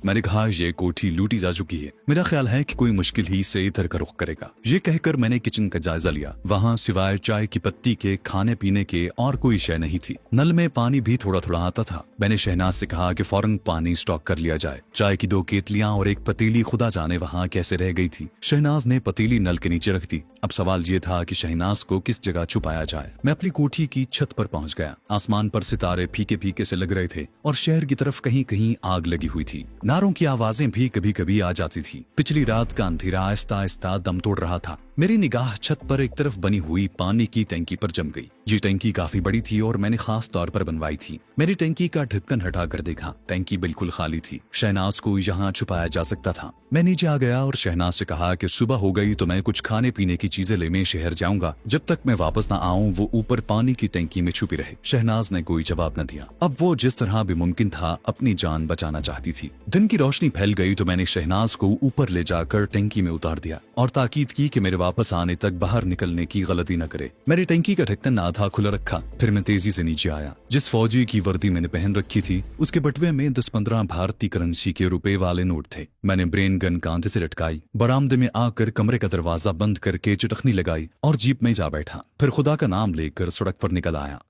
मैंने कहा ये कोठी लूटी जा चुकी है, मेरा ख्याल है कि कोई मुश्किल ही से इधर का रुख करेगा। ये कहकर मैंने किचन का जायजा लिया। वहाँ सिवाय चाय की पत्ती के खाने पीने के और कोई शय नहीं थी। नल में पानी भी थोड़ा थोड़ा आता था। मैंने शहनाज से कहा कि फौरन पानी स्टॉक कर लिया जाए। चाय की 2 केतलियां और एक पतीली खुदा जाने वहाँ कैसे रह गई थी। शहनाज ने पतीली नल के नीचे रख दी। अब सवाल ये था कि शहनाज को किस जगह छुपाया जाए। मैं अपनी कोठी की छत पर पहुंच गया। आसमान पर सितारे फीके फीके से लग रहे थे और शहर की तरफ कहीं कहीं आग लगी हुई थी। नारों की आवाजें भी कभी कभी आ जाती थी। पिछली रात का अंधेरा आहिस्ता आहिस्ता दम तोड़ रहा था। मेरी निगाह छत पर एक तरफ बनी हुई पानी की टैंकी पर जम गई। ये टैंकी काफी बड़ी थी और मैंने खास तौर पर बनवाई थी। मेरी टैंकी का ढक्कन हटाकर देखा, टैंकी बिल्कुल खाली थी। शहनाज को यहाँ छुपाया जा सकता था। मैं नीचे आ गया और शहनाज से कहा कि सुबह हो गई तो मैं कुछ खाने पीने की चीजें लेने शहर जाऊंगा। जब तक मैं वापस न आऊं वो ऊपर पानी की टैंकी में छुपी रहे। शहनाज ने कोई जवाब न दिया। अब वो जिस तरह भी मुमकिन था अपनी जान बचाना चाहती थी। दिन की रोशनी फैल गई तो मैंने शहनाज को ऊपर ले जाकर टैंकी में उतार दिया और ताकीद की कि मेरे वापस आने तक बाहर निकलने की गलती न करे। मेरी टैंकी का ढक्कन आधा खुला रखा। फिर मैं तेजी से नीचे आया। जिस फौजी की वर्दी मैंने पहन रखी थी उसके बटुए में 10-15 भारतीय करेंसी के रुपए वाले नोट थे। मैंने ब्रेन गन कांधे से लटकाई, बरामदे में आकर कमरे का दरवाजा बंद करके चटखनी लगाई और जीप में जा बैठा। फिर खुदा का नाम लेकर सड़क पर निकल आया।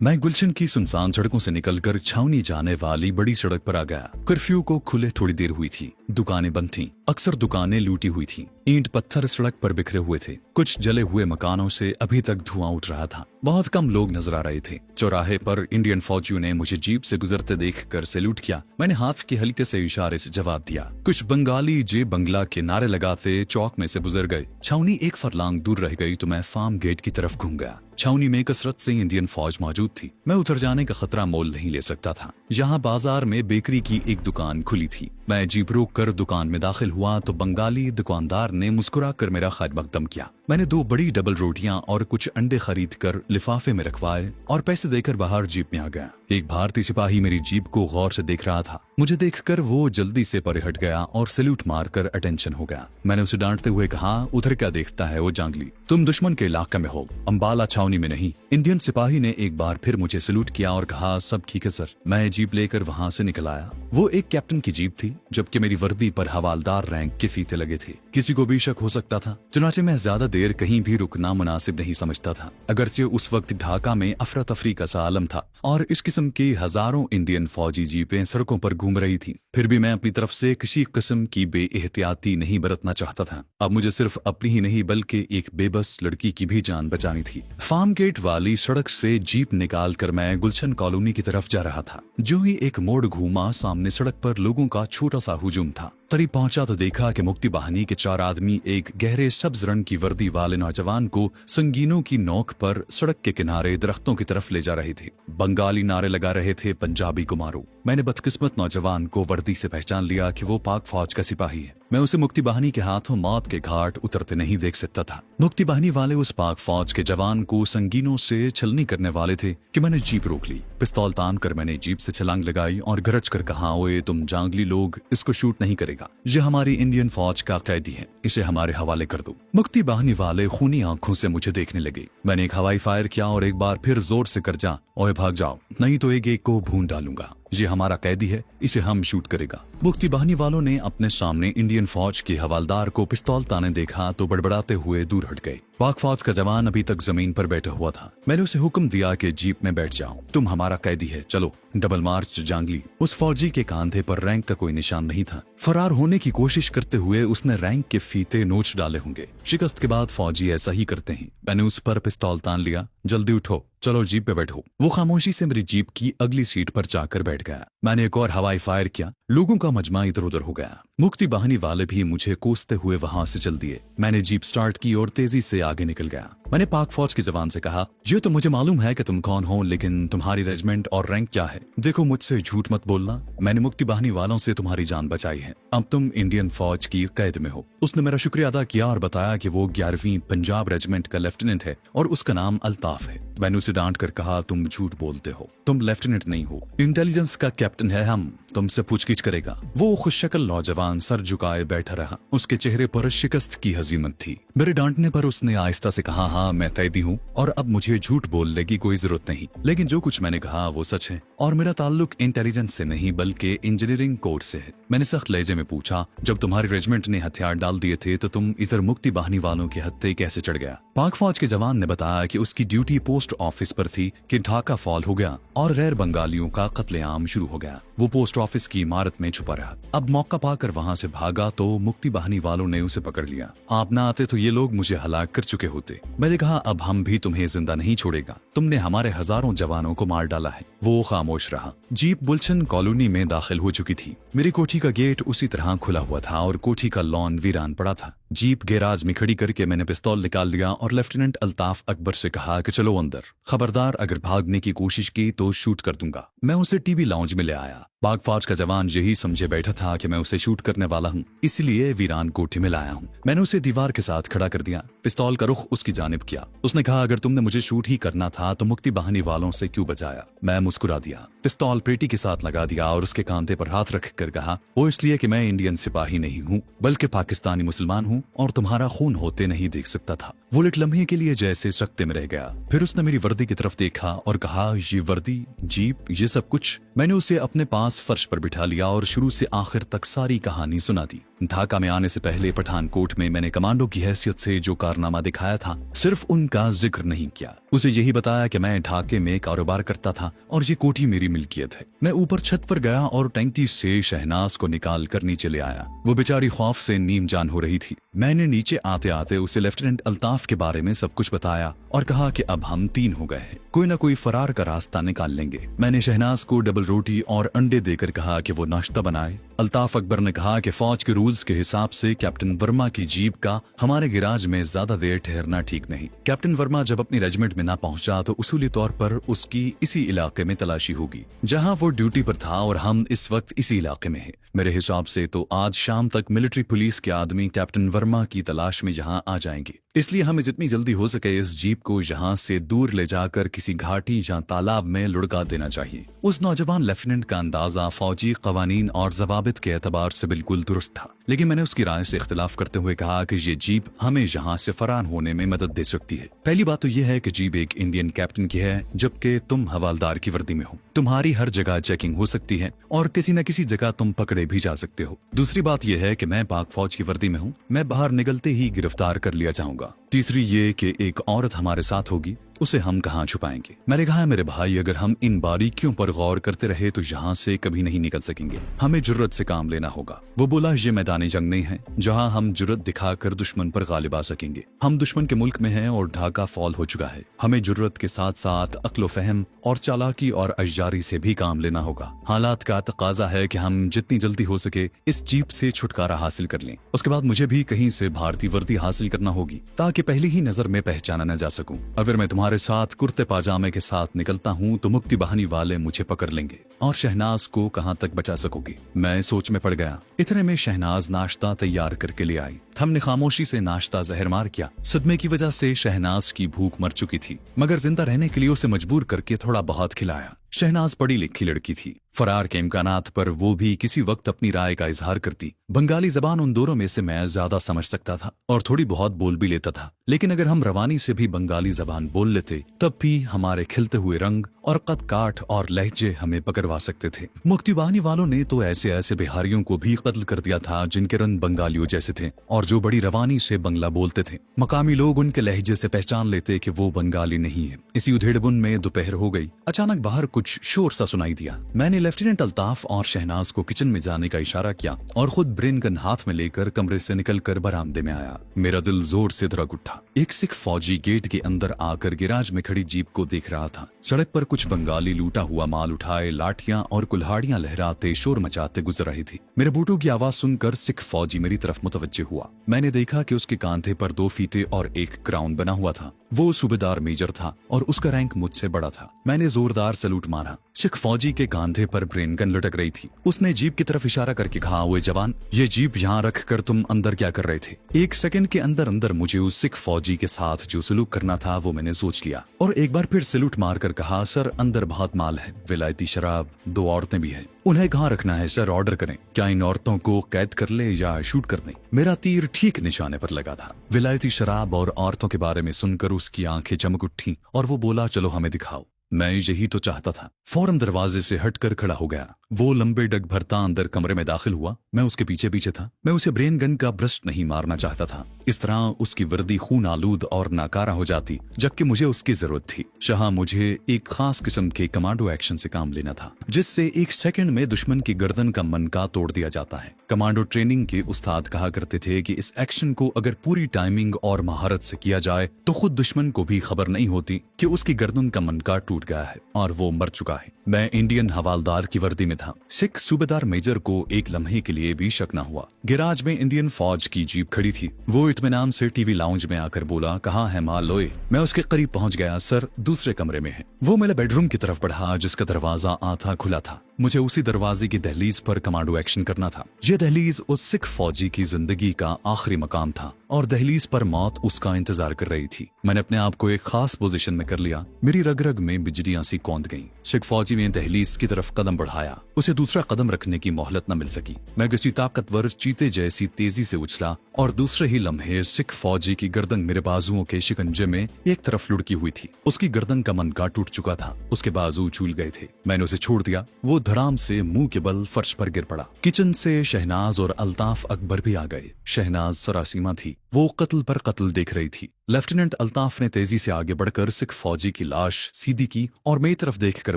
मैं गुलशन की सुनसान सड़कों से निकलकर छावनी जाने वाली बड़ी सड़क पर आ गया। कर्फ्यू को खुले थोड़ी देर हुई थी। दुकानें बंद थीं। अक्सर दुकानें लूटी हुई थीं। ईंट पत्थर सड़क पर बिखरे हुए थे। कुछ जले हुए मकानों से अभी तक धुआं उठ रहा था। बहुत कम लोग नजर आ रहे थे। चौराहे पर इंडियन फौजियों ने मुझे जीप से गुजरते देखकर सैल्यूट किया। मैंने हाथ के हल्के से इशारे से जवाब दिया। कुछ बंगाली जे बंगला के नारे लगाते चौक में से गुजर गए। छावनी एक फरलांग दूर रह गई तो मैं फार्म गेट की तरफ घूम गया। छावनी में कसरत से इंडियन फौज मौजूद थी। मैं उतर जाने का खतरा मोल नहीं ले सकता था। यहाँ बाजार में बेकरी की एक दुकान खुली थी। मैं जीप रोक कर दुकान में दाखिल हुआ तो बंगाली दुकानदार ने मुस्कुरा कर मेरा खैर मकदम किया। मैंने 2 बड़ी डबल रोटियां और कुछ अंडे खरीद कर लिफाफे में रखवाए और पैसे देकर बाहर जीप में आ गया। एक भारतीय सिपाही मेरी जीप को गौर से देख रहा था। मुझे देखकर वो जल्दी से परे हट गया और सैल्यूट मारकर अटेंशन हो गया। मैंने उसे डांटते हुए कहा, उधर क्या देखता है वो जांगली, तुम दुश्मन के इलाके में हो, अंबाला छावनी में नहीं। इंडियन सिपाही ने एक बार फिर मुझे सैल्यूट किया और कहा, सब ठीक है सर। मैं जीप लेकर वहाँ से निकल आया। वो एक कैप्टन की जीप थी, जबकि मेरी वर्दी पर हवालदार रैंक के फीते लगे थे। किसी को भी शक हो सकता था। चुनाचे मैं ज्यादा देर कहीं भी रुकना मुनासिब नहीं समझता था। अगरचे उस वक्त ढाका में अफरा तफरी का सा आलम था और इस किस्म की हजारों इंडियन फौजी जीपें सड़कों पर घूम रही थी। फिर भी मैं अपनी तरफ से किसी किस्म की बेएहतियाती नहीं बरतना चाहता था। अब मुझे सिर्फ अपनी ही नहीं बल्कि एक बेबस लड़की की भी जान बचानी थी। फार्म गेट वाली सड़क से जीप निकाल कर मैं गुलशन कॉलोनी की तरफ जा रहा था। जो ही एक मोड़ घूमा, सामने सड़क पर लोगों का छोटा सा हुजूम था। करीब पहुंचा तो देखा कि मुक्ति बाहिनी के 4 आदमी एक गहरे सब्ज रंग की वर्दी वाले नौजवान को संगीनों की नोक पर सड़क के किनारे दरख्तों की तरफ ले जा रहे थे। बंगाली नारे लगा रहे थे, पंजाबी को मारो। मैंने बदकिस्मत नौजवान को वर्दी से पहचान लिया कि वो पाक फौज का सिपाही है। मैं उसे मुक्ति बाहिनी के हाथों मौत के घाट उतरते नहीं देख सकता था। मुक्ति बाहिनी वाले उस पाक फौज के जवान को संगीनों से छलनी करने वाले थे कि मैंने जीप रोक ली। पिस्तौल तान कर मैंने जीप से छलांग लगाई और गरज कर कहा, ओए तुम जांगली लोग, इसको शूट नहीं करेगा। ये हमारी इंडियन फौज का कैदी है, इसे हमारे हवाले कर दो। मुक्ति बाहिनी वाले खूनी आंखों से मुझे देखने लगे। मैंने एक हवाई फायर किया और एक बार फिर जोर से कर जा, ओए भाग जाओ, नहीं तो एक एक को भून डालूंगा। ये हमारा कैदी है, इसे हम शूट करेगा। मुक्ति बाहिनी वालों ने अपने सामने इंडियन फौज के हवालदार को पिस्तौल ताने देखा तो बड़बड़ाते हुए दूर हट गए। पाक फौज का जवान अभी तक जमीन पर बैठा हुआ था। मैंने उसे हुक्म दिया कि जीप में बैठ जाओ, तुम हमारा कैदी है, चलो। डबल मार्च जांगली। उस फौजी के कांधे पर रैंक का कोई निशान नहीं था। फरार होने की कोशिश करते हुए उसने रैंक के फीते नोच डाले होंगे। शिकस्त के बाद फौजी ऐसा ही करते हैं। मैंने उस पर पिस्तौल तान लिया, जल्दी उठो, चलो जीप पे बैठो। वो खामोशी से मेरी जीप की अगली सीट पर जाकर बैठ गया। मैंने एक और हवाई फायर किया। लोगों का मजमा इधर उधर हो गया। मुक्ति बाहिनी वाले भी मुझे कोसते हुए वहां से चल दिए। मैंने जीप स्टार्ट की और तेजी से आगे निकल गया। मैंने पाक फौज के जवान से कहा, ये तो मुझे मालूम है कि तुम कौन हो, लेकिन तुम्हारी रेजिमेंट और रैंक क्या है? देखो, मुझसे झूठ मत बोलना। मैंने मुक्ति बाहिनी वालों से तुम्हारी जान बचाई है। अब तुम इंडियन फौज की कैद में हो। उसने मेरा शुक्रिया अदा किया और बताया कि वो 11वीं पंजाब रेजिमेंट का लेफ्टिनेंट है और उसका नाम अल्ताफ है। मैंने उसे डांट कर कहा, तुम झूठ बोलते हो, तुम लेफ्टिनेंट नहीं हो, इंटेलिजेंस का कैप्टन है हम, तुमसे पूछगिछ करेगा। वो खुशशक्ल नौजवान सर झुकाए बैठा रहा। उसके चेहरे पर शिकस्त की हजीमत थी। मेरे डांटने पर उसने आहिस्ता से कहा, हाँ मैं तैदी हूँ और अब मुझे झूठ बोलने की कोई जरूरत नहीं, लेकिन जो कुछ मैंने कहा वो सच है और मेरा ताल्लुक इंटेलिजेंस से नहीं बल्कि इंजीनियरिंग कोर्स से है। मैंने सख्त लहजे में पूछा, जब तुम्हारी रेजिमेंट ने हथियार डाल दिए थे तो तुम इधर मुक्ति बाहिनी वालों के हत्थे कैसे चढ़ गया? पाक फौज के जवान ने बताया कि उसकी ड्यूटी पोस्ट ऑफिस पर थी कि ढाका फॉल हो गया और गैर बंगालियों का कत्लेआम शुरू हो गया। वो पोस्ट ऑफिस की इमारत में छुपा रहा। अब मौका पाकर वहां से भागा तो मुक्ति बाहिनी वालों ने उसे पकड़ लिया। आप ना आते तो ये लोग मुझे हलाक कर चुके होते। मैंने कहा, अब हम भी तुम्हें जिंदा नहीं छोड़ेगा, तुमने हमारे हजारों जवानों को मार डाला है। वो खामोश रहा। जीप बुल्शन कॉलोनी में दाखिल हो चुकी थी। मेरी कोठी का गेट उसी तरह खुला हुआ था और कोठी का लॉन वीरान पड़ा था। जीप गैराज में खड़ी करके मैंने पिस्तौल निकाल लिया और लेफ्टिनेंट अल्ताफ अकबर से कहा कि चलो अंदर, खबरदार अगर भागने की कोशिश की तो शूट कर दूंगा। मैं उसे टीवी लाउंज में ले आया। पाक फौज का जवान यही समझे बैठा था कि मैं उसे शूट करने वाला हूँ, इसलिए वीरान कोठी में लाया हूँ। मैंने उसे दीवार के साथ खड़ा कर दिया, पिस्तौल का रुख उसकी जानिब किया। उसने कहा, अगर तुमने मुझे शूट ही करना था तो मुक्ति बाहिनी वालों से क्यों बचाया? मैं मुस्कुरा दिया, पिस्तौल पेटी के साथ लगा दिया और उसके कांधे पर हाथ रख कर कहा, वो इसलिए कि मैं इंडियन सिपाही नहीं हूँ बल्कि पाकिस्तानी मुसलमान हूँ और तुम्हारा खून होते नहीं देख सकता था। वो एक लम्हे के लिए जैसे सकते में रह गया। फिर उसने मेरी वर्दी की तरफ देखा और कहा, ये वर्दी, जीप, ये सब कुछ? मैंने उसे अपने पास फर्श पर बिठा लिया और शुरू से आखिर तक सारी कहानी सुना दी। ढाका में आने से पहले पठानकोट में मैंने कमांडो की हैसियत से जो कारनामा दिखाया था सिर्फ उनका जिक्र नहीं किया। उसे यही बताया कि मैं ढाके में कारोबार करता था और ये कोठी मेरी मिल्कियत है। मैं ऊपर छत पर गया और टैंकी से शहनाज को निकाल कर नीचे ले आया। वो बेचारी खौफ से नीम जान हो रही थी। मैंने नीचे आते आते उसे लेफ्टिनेंट अल्ताफ के बारे में सब कुछ बताया और कहा कि अब हम 3 हो गए हैं, कोई ना कोई फरार का रास्ता निकाल लेंगे। मैंने शहनाज को डबल रोटी और अंडे देकर कहा कि वो नाश्ता बनाए। अल्ताफ अकबर ने कहा कि फौज के रूल्स के हिसाब से कैप्टन वर्मा की जीप का हमारे गैराज में ज्यादा देर ठहरना ठीक नहीं। कैप्टन वर्मा जब अपनी रेजिमेंट में ना पहुंचा तो उसूली तौर पर उसकी इसी इलाके में तलाशी होगी जहां वो ड्यूटी पर था और हम इस वक्त इसी इलाके में हैं। मेरे हिसाब से तो आज शाम तक मिलिट्री पुलिस के आदमी कैप्टन वर्मा की तलाश में यहाँ आ जाएंगे, इसलिए हमें जितनी जल्दी हो सके इस जीप को यहाँ से दूर ले जाकर किसी घाटी या तालाब में लुढ़का देना चाहिए। उस नौजवान लेफ्टिनेंट का अंदाजा फौजी कवानीन और जवाबित के एतबार से बिल्कुल दुरुस्त था, लेकिन मैंने उसकी राय से इख्तिलाफ करते हुए कहा कि ये जीप हमें यहाँ से फरार होने में मदद दे सकती है। पहली बात तो यह है कि जीप एक इंडियन कैप्टन की है जबकि तुम हवालदार की वर्दी में हो। तुम्हारी हर जगह चेकिंग हो सकती है और किसी न किसी जगह तुम पकड़े भी जा सकते हो। दूसरी बात यह है कि मैं पाक फौज की वर्दी में हूँ, मैं बाहर निकलते ही गिरफ्तार कर लिया जाऊंगा। तीसरी ये कि एक औरत हमारे साथ होगी, उसे हम कहाँ छुपाएंगे? मैंने कहा, मेरे भाई, अगर हम इन बारीकियों पर गौर करते रहे तो यहाँ से कभी नहीं निकल सकेंगे। हमें जुर्रत से काम लेना होगा। वो बोला, ये मैदानी जंग नहीं है जहाँ हम जुर्रत दिखाकर दुश्मन पर गालिब आ सकेंगे। हम दुश्मन के मुल्क में हैं और ढाका फॉल हो चुका है। हमें जुर्रत के साथ साथ अक्लो फहम और चालाकी और अय्यारी से भी काम लेना होगा। हालात का तकाजा है कि हम जितनी जल्दी हो सके इस जीप से छुटकारा हासिल कर लें। उसके बाद मुझे भी कहीं से भारतीय वर्दी हासिल करना होगी ताकि पहली ही नजर में पहचाना न जा सकूं। अगर मैं तुम्हारे साथ कुर्ते पाजामे के साथ निकलता हूँ तो मुक्ति बाहिनी वाले मुझे पकड़ लेंगे और शहनाज को कहाँ तक बचा सकोगी? मैं सोच में पड़ गया। इतने में शहनाज नाश्ता तैयार करके ले आई। हमने खामोशी से नाश्ता जहरमार किया। सदमे की वजह से शहनाज की भूख मर चुकी थी, मगर जिंदा रहने के लिए उसे मजबूर करके थोड़ा बहुत खिलाया। शहनाज पढ़ी लिखी लड़की थी। फरार के इम्कानात पर वो भी किसी वक्त अपनी राय का इजहार करती। बंगाली जबान उन दोनों में से मैं ज्यादा समझ सकता था और थोड़ी बहुत बोल भी लेता था, लेकिन अगर हम रवानी से भी बंगाली जबान बोल लेते तब भी हमारे खिलते हुए रंग और कद काठ और लहजे हमें पकड़वा सकते थे। मुक्ति बाहिनी वालों ने तो ऐसे ऐसे बिहारियों को भी कत्ल कर दिया था जिनके रंग बंगालियों जैसे थे और जो बड़ी रवानी से बंगला बोलते थे। मकामी लोग उनके लहजे से पहचान लेते कि वो बंगाली नहीं है। इसी उधेड़बुन में दोपहर हो गई। अचानक बाहर कुछ शोर सा सुनाई दिया। मैंने लेफ्टिनेंट अल्ताफ और शहनाज को किचन में जाने का इशारा किया और खुद ब्रेन गन हाथ में लेकर कमरे से निकलकर बरामदे में आया। मेरा दिल जोर से धड़क उठा। एक सिख फौजी गेट के अंदर आकर गैराज में खड़ी जीप को देख रहा था। सड़क पर कुछ बंगाली लूटा हुआ माल उठाए लाठियां और कुल्हाड़ियां लहराते शोर मचाते गुजर रही थी। मेरे बूटों की आवाज सुनकर सिख फौजी मेरी तरफ मुतवज्जे हुआ। मैंने देखा कि उसके कांधे पर 2 फीते और एक क्राउन बना हुआ था। वो सूबेदार मेजर था और उसका रैंक मुझसे बड़ा था। मैंने जोरदार सैल्यूट मारा। सिख फौजी के कांधे पर ब्रेन गन लटक रही थी। उसने जीप की तरफ इशारा करके कहा, ओए जवान, ये जीप यहाँ रख कर तुम अंदर क्या कर रहे थे? एक सेकंड के अंदर अंदर मुझे उस सिख फौजी के साथ जो सलूक करना था वो मैंने सोच लिया और एक बार फिर सैल्यूट मारकर कहा, सर अंदर बहुत माल है, विलायती शराब, 2 औरतें भी हैं, उन्हें कहाँ रखना है सर? ऑर्डर करें। क्या इन औरतों को कैद कर ले या शूट कर दें? मेरा तीर ठीक निशाने पर लगा था। विलायती शराब और औरतों के बारे में सुनकर उसकी आंखें चमक उठी और वो बोला, चलो हमें दिखाओ। मैं यही तो चाहता था। फौरन दरवाजे से हटकर खड़ा हो गया। वो लंबे डग भरता अंदर कमरे में दाखिल हुआ। मैं उसके पीछे पीछे था। मैं उसे ब्रेन गन का ब्रस्ट नहीं मारना चाहता था। इस तरह उसकी वर्दी खून आलूद और नाकारा हो जाती, जबकि मुझे उसकी जरूरत थी। शाह मुझे एक खास किस्म के कमांडो एक्शन से काम लेना था, जिससे एक सेकंड में दुश्मन की गर्दन का मनका तोड़ दिया जाता है। कमांडो ट्रेनिंग के उस्ताद कहा करते थे कि इस एक्शन को अगर पूरी टाइमिंग और महारत से किया जाए तो खुद दुश्मन को भी खबर नहीं होती कि उसकी गर्दन का मनका टूट गया है और वो मर चुका है। मैं इंडियन हवालदार की वर्दी में था। सिख सूबेदार मेजर को एक लम्हे के लिए भी शक न हुआ। गैराज में इंडियन फौज की जीप खड़ी थी। वो इत्मीनान से टीवी लाउंज में आकर बोला, कहाँ है माल लोए? मैं उसके करीब पहुंच गया। सर, दूसरे कमरे में है। वो मेरे बेडरूम की तरफ बढ़ा, जिसका दरवाजा आधा खुला था। मुझे उसी दरवाजे की दहलीज पर कमांडो एक्शन करना था। यह दहलीज उस सिख फौजी की जिंदगी का आखिरी मकाम था और दहलीज पर मौत उसका इंतजार कर रही थी। मैंने अपने आप को एक खास पोजीशन में कर लिया। मेरी रग रग में बिजलियां सी कौंध गईं। सिख फौजी ने दहलीज की तरफ कदम बढ़ाया। उसे दूसरा कदम रखने की मोहलत न मिल सकी। मैं किसी ताकतवर चीते जैसी तेजी से उछला और दूसरे ही लम्हे सिख फौजी की गर्दन मेरे बाजुओं के शिकंजे में एक तरफ लुढ़की हुई थी। उसकी गर्दन का मनका टूट चुका था। उसके बाजू झूल गए थे। मैंने उसे छोड़ दिया। वो धड़ाम से मुंह के बल फर्श पर गिर पड़ा। किचन से शहनाज और अल्ताफ अकबर भी आ गए। शहनाज सरासीमा थी। वो कत्ल पर कत्ल देख रही थी। लेफ्टिनेंट अल्ताफ ने तेजी से आगे बढ़कर सिख फौजी की लाश सीधी की और मेरी तरफ देखकर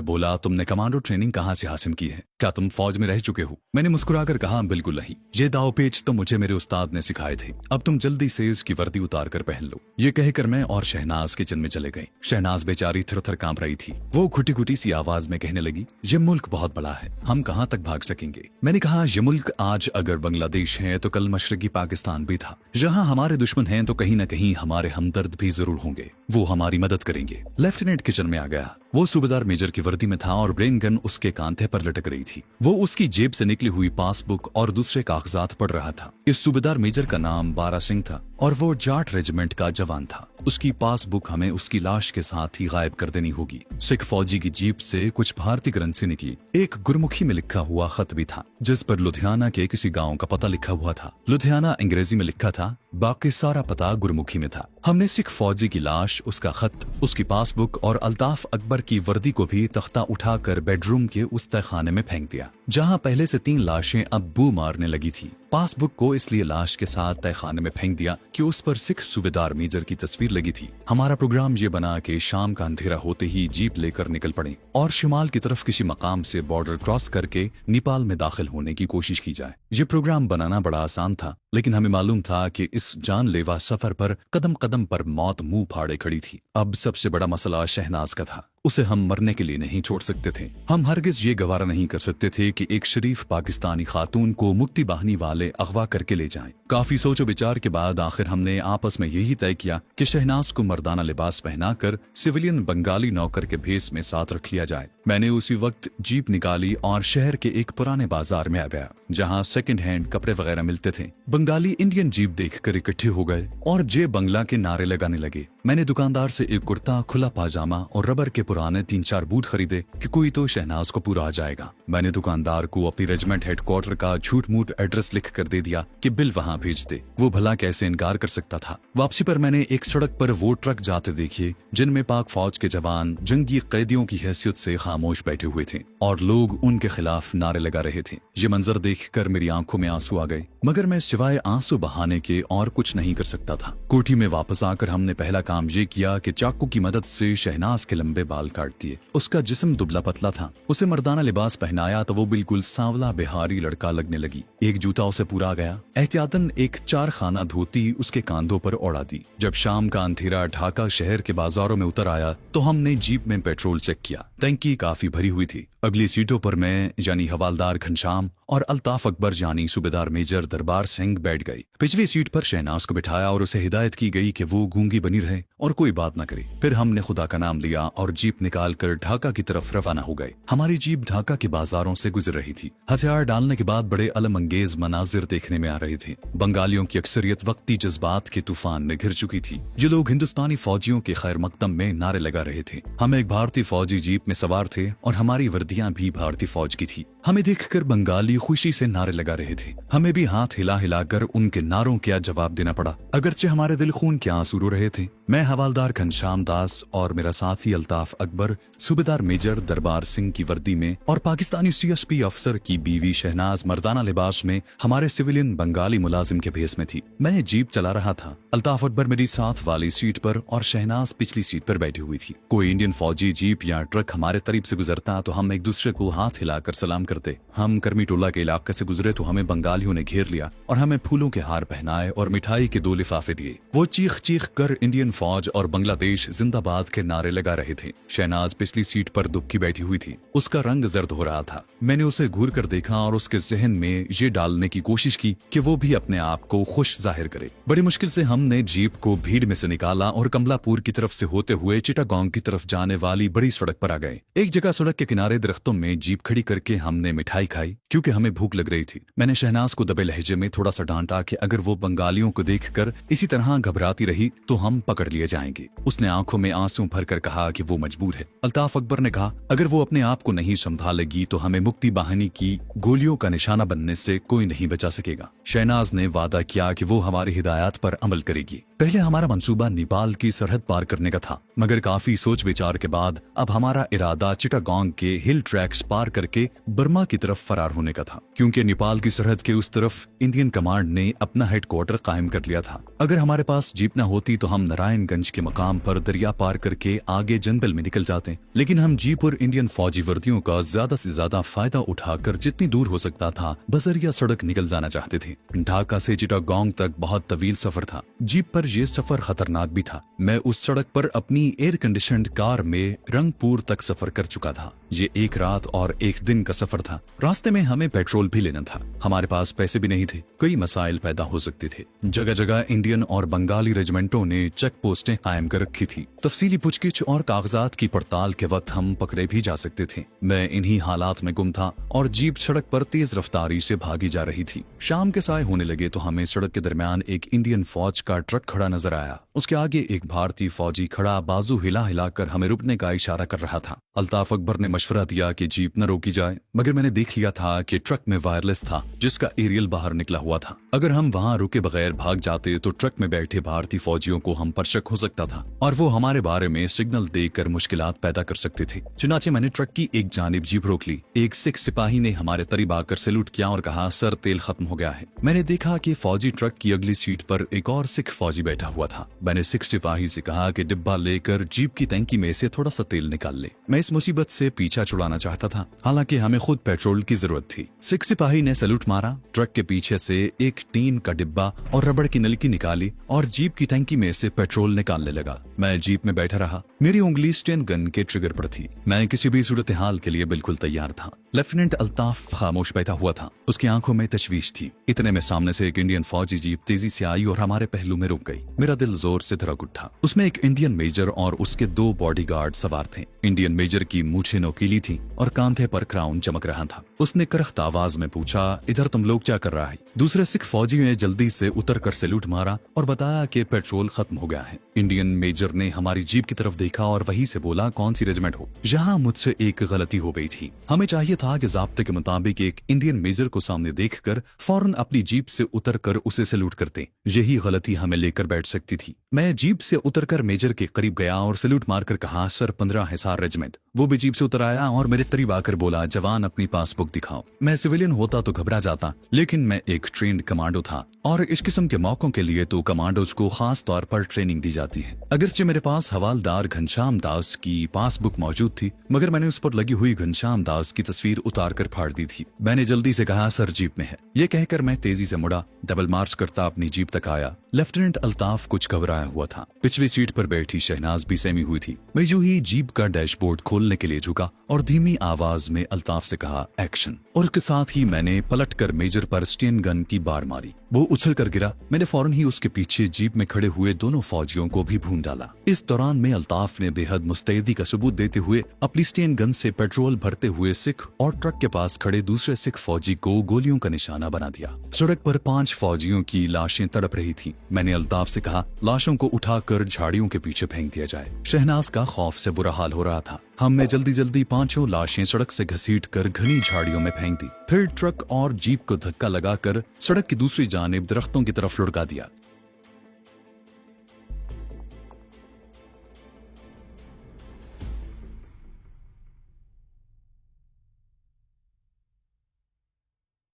बोला, तुमने कमांडो ट्रेनिंग कहाँ से हासिल की है? क्या तुम फौज में रह चुके हो? मैंने मुस्कुराकर कहा, बिल्कुल नहीं। ये दावपेच तो मुझे मेरे उस्ताद ने सिखाए थे। अब तुम जल्दी से इसकी वर्दी उतार कर पहन लो। ये कहकर मैं और शहनाज किचन में चले गए। शहनाज बेचारी थर-थर कांप रही थी। वो घुटी-घुटी सी आवाज में कहने लगी, ये मुल्क बहुत बड़ा है, हम कहाँ तक भाग सकेंगे? मैंने कहा, ये मुल्क आज अगर बांग्लादेश है तो कल मशरकी पाकिस्तान भी था। जहाँ हमारे दुश्मन हैं तो कहीं न कहीं हमारे हमदर्द भी जरूर होंगे। वो हमारी मदद करेंगे। लेफ्टिनेंट किचन में आ गया। वो सूबेदार मेजर की वर्दी में था और ब्रेन गन उसके कांधे पर लटक रही थी। वो उसकी जेब से निकली हुई पासबुक और दूसरे कागजात पढ़ रहा था। इस सूबेदार मेजर का नाम बारा सिंह था और वो जाट रेजिमेंट का जवान था। उसकी पासबुक हमें उसकी लाश के साथ ही गायब कर देनी होगी। सिख फौजी की जीप से कुछ भारतीय करेंसी निकली। एक गुरमुखी में लिखा हुआ खत भी था, जिस पर लुधियाना के किसी गांव का पता लिखा हुआ था। लुधियाना अंग्रेजी में लिखा था, बाकी सारा पता गुरमुखी में था। हमने सिख फौजी की लाश, उसका खत, उसकी पासबुक और अल्ताफ अकबर की वर्दी को भी तख्ता उठाकर बेडरूम के उस तहखाने में फेंक दिया, जहां पहले से 3 लाशें अब बू मारने लगी थी। पासबुक को इसलिए लाश के साथ तहखाने में फेंक दिया कि उस पर सिख सूबेदार मेजर की तस्वीर लगी थी। हमारा प्रोग्राम ये बना कि शाम का अंधेरा होते ही जीप लेकर निकल पड़े और शिमाल की तरफ किसी मकाम से बॉर्डर क्रॉस करके नेपाल में दाखिल होने की कोशिश की जाए। ये प्रोग्राम बनाना बड़ा आसान था, लेकिन हमें मालूम था कि इस जानलेवा सफर पर कदम कदम पर मौत मुंह फाड़े खड़ी थी। अब सबसे बड़ा मसला शहनाज का था। उसे हम मरने के लिए नहीं छोड़ सकते थे। हम हरगिज ये गवारा नहीं कर सकते थे कि एक शरीफ पाकिस्तानी खातून को मुक्ति बाहिनी वाले अगवा करके ले जाएं। काफी सोचो विचार के बाद आखिर हमने आपस में यही तय किया कि शहनाज को मर्दाना लिबास पहनाकर सिविलियन बंगाली नौकर के भेस में साथ रख लिया जाए। मैंने उसी वक्त जीप निकाली और शहर के एक पुराने बाजार में आ गया, जहाँ सेकंड हैंड कपड़े वगैरह मिलते थे। बंगाली इंडियन जीप देखकर इकट्ठे हो गए और जे बंगला के नारे लगाने लगे। मैंने दुकानदार से एक कुर्ता, खुला पाजामा और रबर के पुराने 3-4 बूट खरीदे कि कोई तो शहनाज को पूरा आ जाएगा। मैंने दुकानदार को अपनी रेजिमेंट हेडक्वार्टर का झूठ मूठ एड्रेस लिख कर दे दिया कि बिल वहाँ भेज दे। वो भला कैसे इनकार कर सकता था। वापसी पर मैंने एक सड़क पर वो ट्रक जाते देखे जिनमें पाक फौज के जवान जंगी कैदियों की हैसियत से खामोश बैठे हुए थे और लोग उनके खिलाफ नारे लगा रहे थे। ये मंजर देखकर मेरी आंखों में आंसू आ गए, मगर मैं सिवाय आंसू बहाने के और कुछ नहीं कर सकता था। कोठी में वापस आकर हमने पहला काम ये किया कि चाकू की मदद से शहनाज के लंबे बाल काट दिए। उसका जिस्म दुबला पतला था। उसे मर्दाना लिबास पहनाया तो वो बिल्कुल सांवला बिहारी लड़का लगने लगी। एक जूता उसे पूरा आ गया। एहतियातन एक 4 खाना धोती उसके कांधों पर ओढ़ा दी। जब शाम का अंधेरा ढाका शहर के बाजारों में उतर आया तो हमने जीप में पेट्रोल चेक किया। टंकी काफी भरी हुई थी। अगली सीटों पर मैं यानी हवालदार घनश्याम और अल्ताफ अकबर यानी सूबेदार मेजर दरबार सिंह बैठ गई। पिछली सीट पर शहनाज को बिठाया और उसे हिदायत की गई कि वो गूंगी बनी रहे और कोई बात न करे। फिर हमने खुदा का नाम लिया और जीप निकाल कर ढाका की तरफ रवाना हो गए। हमारी जीप ढाका के बाजारों से गुजर रही थी। हथियार डालने के बाद बड़े अलमअंगेज मनाजिर देखने में आ रहे थे। बंगालियों की अक्सरियत वक्ती जज्बात के तूफान में घिर चुकी थी। जो लोग हिंदुस्तानी फौजियों के खैर मकदम में नारे लगा रहे थे। हम एक भारतीय फौजी जीप में सवार थे और हमारी वर्दियां भी भारतीय फौज की थी। हमें देखकर बंगाली खुशी से नारे लगा रहे थे। हमें भी हाथ हिला हिलाकर उनके नारों का जवाब देना पड़ा, अगरचे हमारे दिल खून के आंसू रो रहे थे। मैं हवालदार घनश्याम दास और मेरा साथी अल्ताफ अकबर सूबेदार मेजर दरबार सिंह की वर्दी में और पाकिस्तानी CSP अफसर की बीवी शहनाज मर्दाना लिबास में हमारे सिविलियन बंगाली मुलाजिम के भेस में थी। मैं जीप चला रहा था। अल्ताफ अकबर मेरी साथ वाली सीट पर और शहनाज पिछली सीट पर बैठी हुई थी। कोई इंडियन फौजी जीप या ट्रक हमारे करीब से गुजरता तो हम एक दूसरे को हाथ हिलाकर सलाम करते। हम कर्मी टोला के इलाके से गुजरे तो हमें बंगालियों ने घेर लिया और हमें फूलों के हार पहनाए और मिठाई के 2 लिफाफे दिए। वो चीख चीख कर इंडियन फौज और बांग्लादेश जिंदाबाद के नारे लगा रहे थे। शहनाज पिछली सीट पर दुबकी बैठी हुई थी। उसका रंग जर्द हो रहा था। मैंने उसे घूर कर देखा और उसके जहन में ये डालने की कोशिश की कि वो भी अपने आप को खुश जाहिर करे। बड़ी मुश्किल से हमने जीप को भीड़ में से निकाला और कमलापुर की तरफ से होते हुए चिटागोंग की तरफ जाने वाली बड़ी सड़क पर आ गए। एक जगह सड़क के किनारे दरख्तों में जीप खड़ी करके हमने मिठाई खाई क्योंकि हमें भूख लग रही थी। मैंने शहनाज को दबे लहजे में थोड़ा सा डांटा कि अगर वो बंगालियों को देखकर इसी तरह घबराती रही तो हम पकड़ लिए जाएंगे। उसने आंखों में आंसू भरकर कहा कि वो मजबूर है। अल्ताफ अकबर ने कहा, अगर वो अपने आप को नहीं संभालेगी तो हमें मुक्ति बाहिनी की गोलियों का निशाना बनने से कोई नहीं बचा सकेगा। शहनाज ने वादा किया कि वो हमारी हिदायत पर अमल करेगी। पहले हमारा मंसूबा नेपाल की सरहद पार करने का था, मगर काफी सोच विचार के बाद अब हमारा इरादा चिटागोंग के हिल ट्रैक्स पार करके बर्मा की तरफ फरार होने का था, क्योंकि नेपाल की सरहद के उस तरफ इंडियन कमांड ने अपना हेडक्वार्टर कायम कर लिया था। अगर हमारे पास जीप न होती तो हम नारायणगंज के मकाम पर दरिया पार करके आगे जंगल में निकल जाते, लेकिन हम जीप और इंडियन फौजी वर्दियों का ज्यादा से ज्यादा फायदा उठाकर जितनी दूर हो सकता था बजरिया सड़क निकल जाना चाहते थे। ढाका से चिटागोंग तक बहुत तवील सफर था। जीप पर यह सफर खतरनाक भी था। मैं उस सड़क पर अपनी एयर कंडीशनड कार में रंगपुर तक सफर कर चुका था। ये 1 रात और 1 दिन का सफर था। रास्ते में हमें पेट्रोल भी लेना था। हमारे पास पैसे भी नहीं थे। कई मसाइल पैदा हो सकते थे। जगह जगह इंडियन और बंगाली रेजिमेंटों ने चेक पोस्टें कायम कर रखी थी। तफसीली पूछगिछ और कागजात की पड़ताल के वक्त हम पकड़े भी जा सकते थे। मैं इन्हीं हालात में गुम था और जीप सड़क पर तेज रफ्तारी से भागी जा रही थी। शाम के साय होने लगे तो हमें सड़क के दरमियान एक इंडियन फौज का ट्रक खड़ा नजर आया। उसके आगे एक भारतीय फौजी खड़ा बाजू हिला हिलाकर हमें रुकने का इशारा कर रहा था। अल्ताफ अकबर ने मशवरा दिया कि जीप न रोकी जाए, मगर मैंने देख लिया था कि ट्रक में वायरलेस था जिसका एरियल बाहर निकला हुआ था। अगर हम वहां रुके बगैर भाग जाते तो ट्रक में बैठे भारतीय फौजियों को हम पर शक हो सकता था और वो हमारे बारे में सिग्नल देकर मुश्किलात पैदा कर सकते थे। चुनाचे मैंने ट्रक की एक जानिब जीप रोक ली। एक सिख सिपाही ने हमारे करीब आकर सैल्यूट किया और कहा, सर तेल खत्म हो गया है। मैंने देखा कि फौजी ट्रक की अगली सीट पर एक और सिख फौजी बैठा हुआ था। मैंने सिख सिपाही से कहा कि डिब्बा लेकर जीप की टंकी में से थोड़ा सा तेल निकाल ले। मैं इस मुसीबत से पीछा छुड़ाना चाहता था, हालांकि हमें खुद पेट्रोल की जरूरत थी। सिख सिपाही ने सैल्यूट मारा। ट्रक के पीछे से एक टीन का डिब्बा और रबड़ की नलकी निकाली और जीप की टंकी में से पेट्रोल निकालने लगा। मैं जीप में बैठा रहा। मेरी उंगली स्टेन गन के ट्रिगर पर थी। मैं किसी भी सूरत हाल के लिए बिल्कुल तैयार था। लेफ्टिनेंट अल्ताफ खामोश बैठा हुआ था। उसकी आंखों में तशवीश थी। इतने में सामने से एक इंडियन फौजी जीप तेजी से आई और हमारे पहलू में रुक गई। मेरा दिल जोर से धड़क उठा। उसमें एक इंडियन मेजर और उसके 2 बॉडीगार्ड सवार थे। इंडियन मेजर की मूछें नोकीली थी और कांधे पर क्राउन चमक रहा था। उसने करख्त आवाज में पूछा, इधर तुम लोग क्या कर रहा है? दूसरे सिख फौजी ने जल्दी से उतर कर सैल्यूट मारा और बताया कि पेट्रोल खत्म हो गया है। इंडियन मेजर ने हमारी जीप की तरफ देखा और वहीं से बोला, कौन सी रेजिमेंट हो? यहाँ मुझसे एक गलती हो गई थी। हमें चाहिए था कि ज़ाब्ते के मुताबिक एक इंडियन मेजर को सामने देखकर फौरन अपनी जीप से उतरकर उसे सैल्यूट करते। यही गलती हमें लेकर बैठ सकती थी। मैं जीप से उतरकर मेजर के करीब गया और सैल्यूट मारकर कहा, सर 15 हिसार रेजिमेंट। वो भी जीप से उतर आया और मेरे करीब आकर बोला, जवान अपनी पासबुक दिखाओ। मैं सिविलियन होता तो घबरा जाता, लेकिन मैं एक ट्रेंड कमांडो था और इस किस्म के मौकों के लिए तो कमांडोज को खास तौर पर ट्रेनिंग दी जाती है। अगरचे मेरे पास हवालदार घनश्याम दास की पासबुक मौजूद थी, मगर मैंने उस पर लगी हुई घनश्याम दास की तस्वीर उतार कर फाड़ दी थी। मैंने जल्दी से कहा, सर जीप में है। ये कहकर मैं तेजी से मुड़ा, डबल मार्च करता अपनी जीप तक आया। लेफ्टिनेंट अल्ताफ कुछ घबराया हुआ था। पिछली सीट पर बैठी शहनाज भी सहमी हुई थी। मैं यूं ही जीप का डैशबोर्ड खोल बोलने के लिए झुका और धीमी आवाज में अल्ताफ से कहा एक्शन, और उसके साथ ही मैंने पलटकर मेजर पर स्टेन गन की बार मारी। वो उछल कर गिरा। मैंने फौरन ही उसके पीछे जीप में खड़े हुए दोनों फौजियों को भी भून डाला। इस दौरान में अल्ताफ ने बेहद मुस्तैदी का सबूत देते हुए अपनी स्टेन गन से पेट्रोल भरते हुए सिख और ट्रक के पास खड़े दूसरे सिख फौजी को गोलियों का निशाना बना दिया। सड़क पर 5 फौजियों की लाशें तड़प रही थी। मैंने अल्ताफ से कहा लाशों को उठाकर झाड़ियों के पीछे फेंक दिया जाए। शहनाज का खौफ से बुरा हाल हो रहा था। हमने जल्दी जल्दी 5 लाशें सड़क से घसीट कर घनी झाड़ियों में फेंक दी। फिर ट्रक और जीप को धक्का लगाकर सड़क की दूसरी जानिब दरख्तों की तरफ लुढ़का दिया।